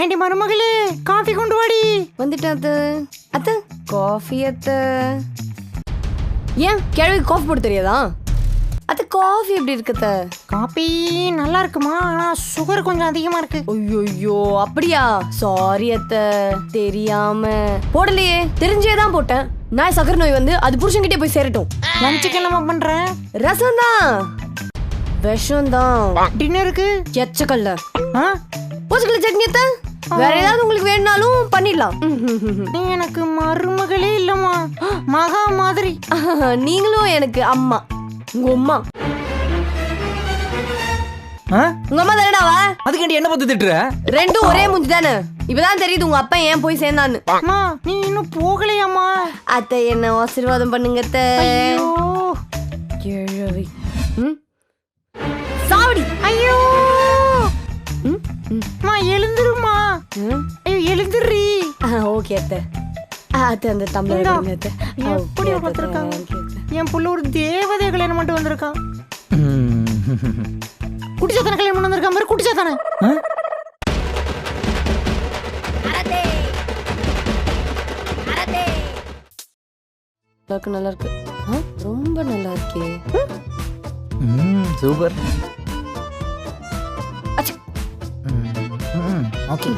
ஏண்டி மருமகளே, காஃபி கொண்டு வாடி. வந்துட்டேன் அத்தை. அத்தை காஃபி அத்தை. ஏன் கிழவி காஃபி போட தெரியாதா? அத்தை காஃபி எப்படி இருக்குத்த? காபி நல்லா இருக்குமா, ஆனா சுகர் கொஞ்சம் அதிகமா இருக்கு. ஐயோ அப்படியா? சாரி அத்தை, தெரியாம போடலையே, தெரிஞ்சே தான் போட்டேன். நான் சக்கரை நோய் வந்து அது புருஷன்கிட்டே போய் சேரட்டும். லஞ்சுக்கு என்னமா பண்ற? ரசம் தான், விஷம் தான். டின்னருக்கு எச்சக்கல்ல ஆ? பூசக்கல்ல சட்னி அத்தை. வேற ஏதாவது உங்களுக்கு வேணும்னாலும் பண்ணிடலாம். நீ எனக்கு மருமகளே இல்லம்மா, மகா மாதிரி. நீங்களும் எனக்கு அம்மா. உங்க அம்மா உங்க அம்மா தானடாவா? அதுக்கு என்ன பார்த்து திட்டுற? ரெண்டும் ஒரே மூஞ்சி தானே. இப்பதான் தெரியுது உங்க அப்பா ஏன் போய் சேர்ந்தான்னு. அம்மா நீ இன்னும் போகலையாம்மா? அத்தை என்ன ஆசீர்வாதம் பண்ணுங்க அத்தை. ஐயோ கிழவி. சாவடி. ஐயோ அம்மா எழுந்துருமா. ஐயோ எழுந்துடுறி. ஓகே அத்தை. அத்தை அந்த டம்ளர் கொடுங்க அத்தை. எப்படி வளர்த்துருக்காங்க என் புள்ள, ஒரு தேவதை கல்யாணம் மட்டும் வந்திருக்கான். குட்டிச்சாத்தான கல்யாணம் பண்ணி வந்திருக்கான் பாரு, குட்டிச்சாத்தான. நல்லா இருக்கு. ரொம்ப நல்லா இருக்கே. சூப்பர். ஓகே,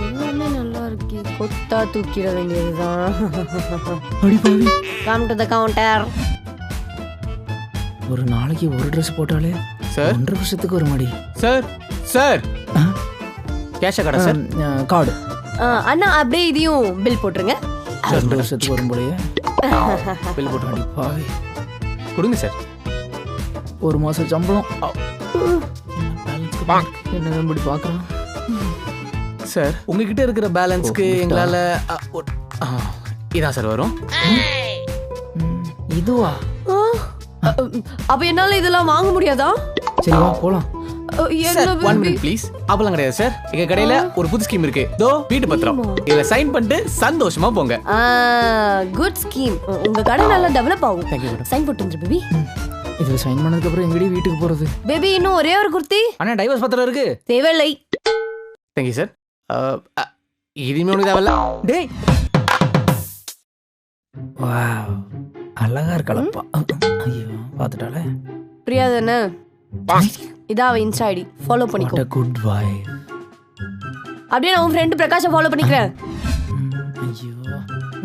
எல்லாமே நல்லா இருக்கு. கொத்தா தூக்கிட வேண்டியதுதான். Come to the counter. ஒரு நாளைக்கு ஒரு ட்ரெஸ் போட்டாலே சார் 1.5 வருஷத்துக்கு ஒரு மாடி. சார் சார் கேஷ் கடை சார், கார்டு. அண்ணா அப்படியே இதையும் பில் போட்டுருங்க. 2 வருஷத்துக்கு வரும் போலயே பில் போட்டு பாவி கொடுங்க சார். 1 மாசம் சம்பளம். என்ன இப்படி பாக்குறான் சார்? உங்ககிட்ட இருக்கிற பேலன்ஸ்க்கு எங்களால இதான் சார் வரும். இதுவா? அப்ப என்னால இதெல்லாம் வாங்க முடியாதா? சரி வா போலாம். One minute please. அப்பெல்லாம் கிடையாது சார், எங்க கடையில ஒரு புது ஸ்கீம் இருக்கு. தோ வீட்டு பத்திரம், இத சைன் பண்ணிட்டு சந்தோஷமா போங்க. Good scheme. உங்க கடை நல்லா டெவலப் ஆகும். சைன் போட்டு பேபி. இது சைன் பண்ணதுக்கு அப்புறம் எங்கடி வீட்டுக்கு போறது? பேபி இன்னும் ஒரே ஒரு குர்த்தி. அண்ணா டைவர்ஸ் பத்திரம் இருக்கு. தேவையில்லை. Thank you sir. இதுமே ஒண்ணு தேவையில்ல. டேய் வாவ், அழகா இருக்கலப்பா. ஐயோ பாத்துட்டாலே. பிரியா தானே? இதா அவ இன்ஸ்டா ஐடி, ஃபாலோ பண்ணிக்கோ. What a good boy. அப்படியே நான் உன் ஃப்ரெண்ட் பிரகாஷை ஃபாலோ பண்ணிக்கிறேன். ஐயோ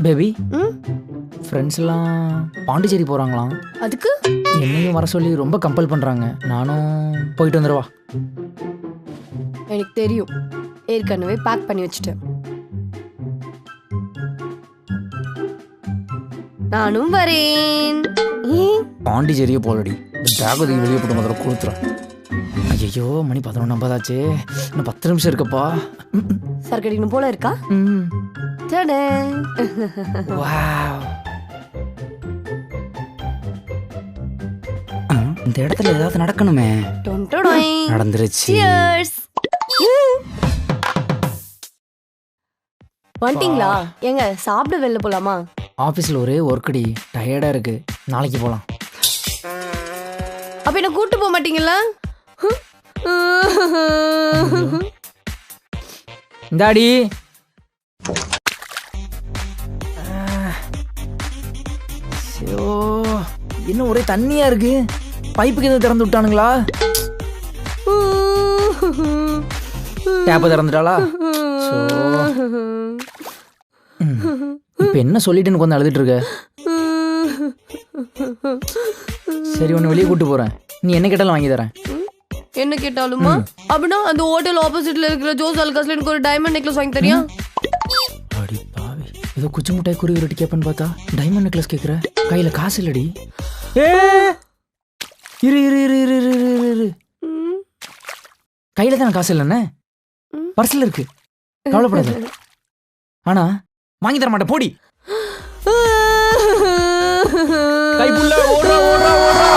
பேபி, ஃப்ரெண்ட்ஸ் எல்லாம் பாண்டிச்சேரி போறாங்களாம். அதுக்கு என்னையும் வர சொல்லி ரொம்ப கம்பல் பண்றாங்க. நானும் போயிட்டு வந்துடுவா. எனக்கு தெரியும், ஏற்கனவே பேக் பண்ணி வச்சுட்டேன். நானும் வரேன். பாண்டிச்சேரியே போலடி, இந்த பேக் வெளியே போட்டு முதல்ல கொடுத்துறேன். ஐயோ மணி 11:50 ஆச்சு, இன்னும் 10 நிமிஷம் இருக்குப்பா. சர்க்கடிக்கணும் போல இருக்கா? வாவ், இந்த இடத்துல ஏதாவது நடக்கணுமே. நடந்துருச்சு. வந்துட்டீங்களா? எங்க சாப்பிட வெளில போலாமா? ஆபீஸ்ல ஒரே ஒர்க்கடி, டயர்டா இருக்கு. நாளைக்கு போலாம். அப்ப என்ன கூட்டு போக மாட்டீங்களா? இந்தாடி. இன்னும் ஒரே தண்ணியா இருக்கு. பைப்புக்கு எதுவும் திறந்து விட்டானுங்களா? டேப்ப திறந்துட்டாளா? இப்ப என்ன சொல்லிட்டுன்னு கொஞ்சம் அழுதுட்டு இருக்க? சரி ஒன்னு வெளியே கூட்டு போறேன், நீ என்ன கேட்டாலும் வாங்கி தரேன். என்ன கேட்டாலுமா? அப்படின்னா அந்த ஹோட்டல் ஆப்போசிட்ல இருக்கிற ஜோஸ் அல்காஸ்ல எனக்கு ஒரு டைமண்ட் நெக்லஸ் வாங்கி தரியா? அடி பாவி, ஏதோ குச்சி முட்டாய் குருவி ரொட்டி கேப்பன்னு பார்த்தா டைமண்ட் நெக்லஸ் கேக்குற. கையில காசு இல்லடி. இரு இரு இரு இரு இரு இரு. கையில தான் காசு இல்லைன்னு, பர்ஸ்ல இருக்கு, கவலைப்படாத. ஆனா வாங்கி தர மாட்டேன், போடி. கைப்புள்ள ஓடுறா ஓடுறா ஓடுறா.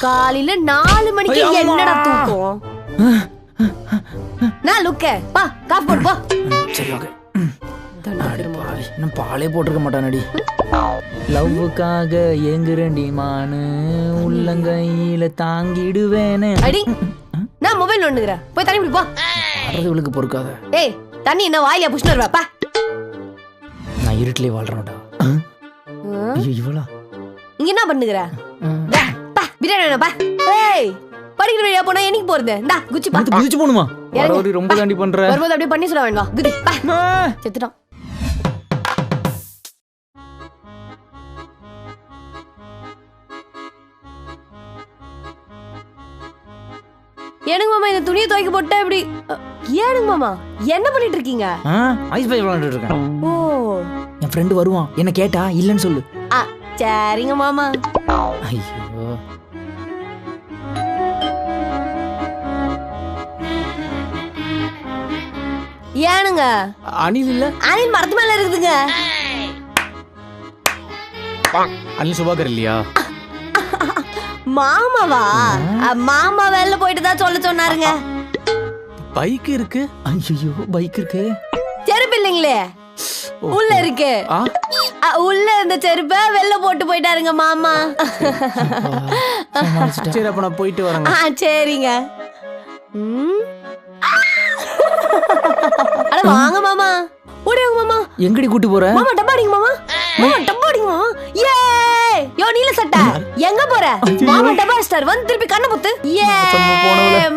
காலையில 4 மணிக்கு என்னடா தூக்கம்? நான் லுக்க பா காஃபி போடு போ. சரி ஓகே. இன்னும் பாலே போட்டிருக்க மாட்டானடி. லவ்வுக்காக ஏங்குறேன்டி மானு உள்ளங்கையில தாங்கிடுவேனே. அடி நான் மொபைல் நோண்டுகிறேன். போய் தண்ணி குடி போ. அறதுகளுக்கு பொறுக்காத. ஏய் தண்ணி என்ன வாயில புஷ்ணு வரவா பா. நான் இருட்டிலே வாழ்றேன்டா. ஐயோ இவளா இங்க என்ன பண்ணுகிற? பா பிரியாணி பா. ஏய் படிக்கிற வழியா போனா என்னைக்கு போறது? இந்தா குச்சி பா. குதிச்சு போணுமா? வரவரி ரொம்ப தாண்டி பண்ற. வரும்போது அப்படியே பண்ணி சொல்ல வேண்டாம். குதி பா. செத்துட்டான். ஏனுங்க மாமா இந்த துணியை துவைக்க போட்டா இப்படி? ஏனுங்க மாமா என்ன பண்ணிட்டு இருக்கீங்க? ஐஸ் பை விளையாண்டுட்டு இருக்கேன். ஓ என் ஃப்ரெண்ட் வருவான். என்ன கேட்டா இல்லன்னு சொல்லு. சரிங்க மாமா. ஐயோ ஏனுங்க அனில் இல்ல? அனில் மரத்து மேல இருக்குதுங்க. அனில் சுபாகர் இல்லையா? மாமாவா? மாமா வெளில போயிட்டு தான் சொல்ல சொன்னாருங்க. பைக் இருக்கு. ஐயோ பைக் இருக்கு. செருப்பு இல்லைங்களே உள்ள இருக்கு. உள்ள இருந்த செருப்ப வெளில போட்டு போயிட்டாருங்க மாமா. சரி அப்ப நான் போயிட்டு வரேங்க. சரிங்க. அட வாங்க மாமா. ஓடிங்க மாமா. எங்கடி கூட்டி போற? மாமா டப்பாடிங்க மாமா. மாமா டப்பாடிங்க மாமா. ஏ யோ நீல சட்டை எங்க போற? மாமா டப்பா ஸ்டார் வந்து திருப்பி கண்ண புத்து. ஏ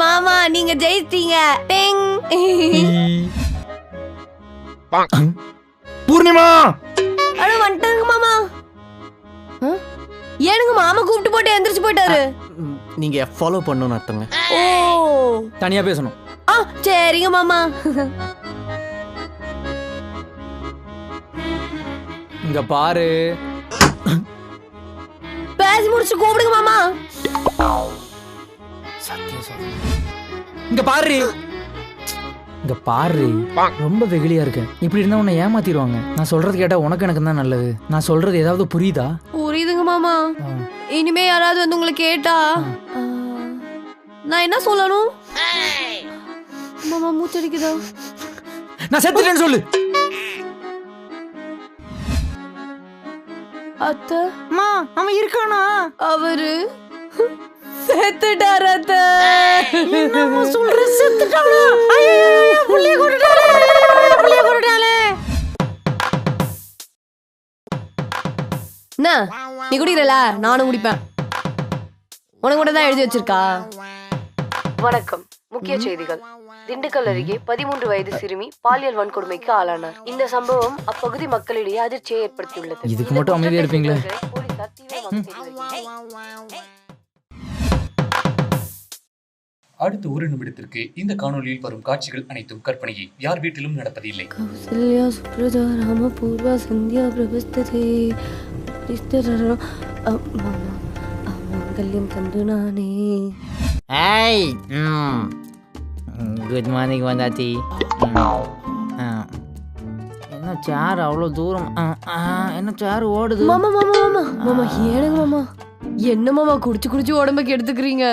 மாமா நீங்க ஜெயிச்சீங்க. டிங். பூர்ணிமா அட வந்துட்டாங்க மாமா. ஏனுங்க மாமா கூப்பிட்டு போட்டு எந்திரிச்சு போயிட்டாரு. நீங்க ஃபாலோ பண்ணனும் அர்த்தங்க. ஓ தனியா பேசணும். சரிங்க மாமா. இங்க பாரு. பேசி முடிச்சு கூப்பிடுங்க மாமா. இங்க பாரு. இங்க பாரு. ரொம்ப வெகுளியா இருக்க. இப்படி இருந்தா உன்னை ஏமாத்திடுவாங்க. நான் சொல்றது கேட்டா உனக்கு எனக்கு தான் நல்லது. நான் சொல்றது ஏதாவது புரியுதா? புரியுதுங்க மாமா. இனிமே யாராவது வந்து உங்களை கேட்டா நான் என்ன சொல்லணும்? மாமா மூச்சடிக்குதா? நான் செத்துட்டேன்னு சொல்லு. அத்தை அம்மா அவன் இருக்கானா? அவரு செத்துட்டாரு அத்தை. என்னம்மா சொல்ற? செத்துட்டானா? ஐயோ புள்ளிய கொண்டுட்டாளே. புள்ளிய கொண்டுட்டாளே. என்ன நீ குடிக்கிறல நானும் குடிப்பேன். உனக்கு மட்டும் தான் எழுதி வச்சிருக்கா? வணக்கம். முக்கிய செய்திகள். திண்டுக்கல் அருகே 13 வயது சிறுமி பாலியல் வன்கொடுமைக்கு ஆளானார். இந்த சம்பவம் அப்பகுதி மக்களிடையே அதிர்ச்சியை ஏற்படுத்தியுள்ளது. இதுக்கு மட்டும் அமைதியா இருப்பீங்களே. அடுத்த ஒரு நிமிடத்திற்கு இந்த காணொலியில் வரும் காட்சிகள் அனைத்தும் கற்பனையே, யார் வீட்டிலும் நடப்பதில்லை. கௌசல்யா சுப்ரஜா ராம பூர்வா சந்தியா பிரபஸ்ததே மங்கல்யம் தந்து நானே. ஏய் குட் மார்னிங் வந்தாச்சி. என்ன சேர் அவ்வளோ தூரம்? என்ன சேர் ஓடுது? மாமா மாமா மாமா மாமா ஏனுங்க மாமா என்ன மாமா குடிச்சு குடிச்சு உடம்புக்கு எடுத்துக்கிறீங்க?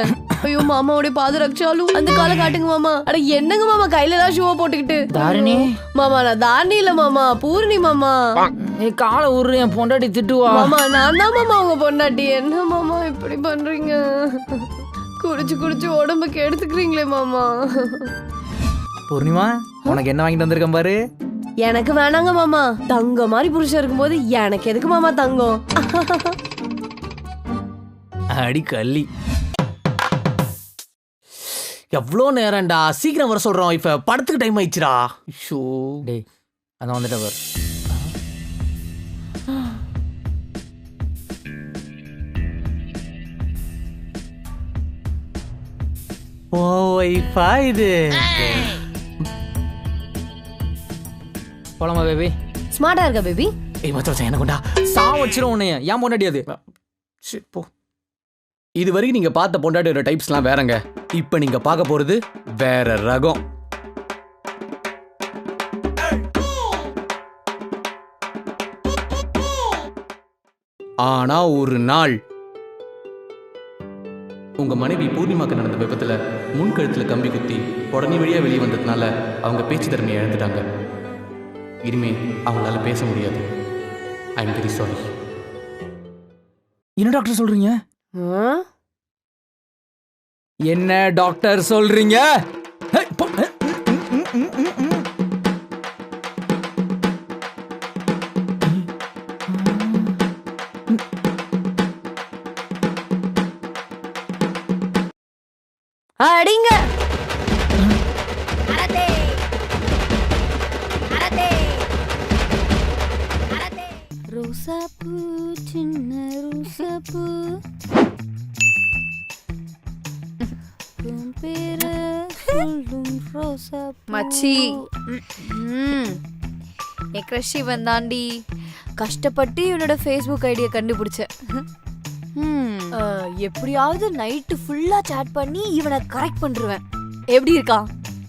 ஐயோ மாமாவுடைய பாதரட்சாலும் அந்த காலை காட்டுங்க மாமா. அட என்னங்க மாமா கையில தான் ஷூவை போட்டுக்கிட்டு? தாரிணி மாமா நான் தாரிணி இல்ல மாமா, பூர்ணி மாமா. காலை உரு, என் பொண்டாட்டி திட்டுவா. மாமா நான் தான் மாமா உங்க பொண்டாட்டி. என்ன மாமா இப்படி பண்றீங்க? குடிச்சு குடிச்சு உடம்புக்கு எடுத்துக்கிறீங்களே மாமா. பூர்ணிமா உனக்கு என்ன வாங்கிட்டு வந்திருக்கேன் பாரு. எனக்கு வேணாங்க மாமா. தங்க மாதிரி புருஷன் இருக்கும்போது எனக்கு எதுக்கு மாமா தங்கம்? அடி கள்ளி. எவ்வளோ நேரம்டா, சீக்கிரம் வர சொல்றோம். இப்ப படத்துக்கு டைம் ஆயிடுச்சுடா. ஷோ டேய் அதான் வந்துட்ட பாரு. ஓ வைஃபா இது. போலாமா பேபி? ஸ்மார்ட்டா இருக்கா பேபி? ஏய் மச்சான் என்ன கொண்டா சா வச்சிரும் உன்னைய. ஏன் பொண்டாட்டி அது? சரி போ. இது வரைக்கும் நீங்க பார்த்த பொண்டாட்டியோட டைப்ஸ்லாம் வேறங்க. இப்ப நீங்க பார்க்க போறது வேற ரகம். ஆனா ஒரு நாள் உங்க மனைவி பூர்ணிமாக்கு நடந்த விபத்துல முன்கழுத்துல கம்பி குத்தி உடனே வழியா வெளியே வந்ததுனால அவங்க பேச்சு திறமையை இழந்துட்டாங்க. இனிமே அவங்களால பேச முடியாது. I am very sorry. என்ன டாக்டர் சொல்றீங்க? ஆ? என்ன டாக்டர் சொல்றீங்க? அடிங்க. ரோசாப்பூ சின்ன ரோசாப்பூ மச்சி என் கிரஷ் இவன் தாண்டி. கஷ்டப்பட்டு இவனோட ஃபேஸ்புக் ஐடியை கண்டுபிடிச்சேன். எப்படியாவது நைட்டு ஃபுல்லா சாட் பண்ணி இவனை கரெக்ட் பண்ணிருவேன். எப்படி இருக்கான்?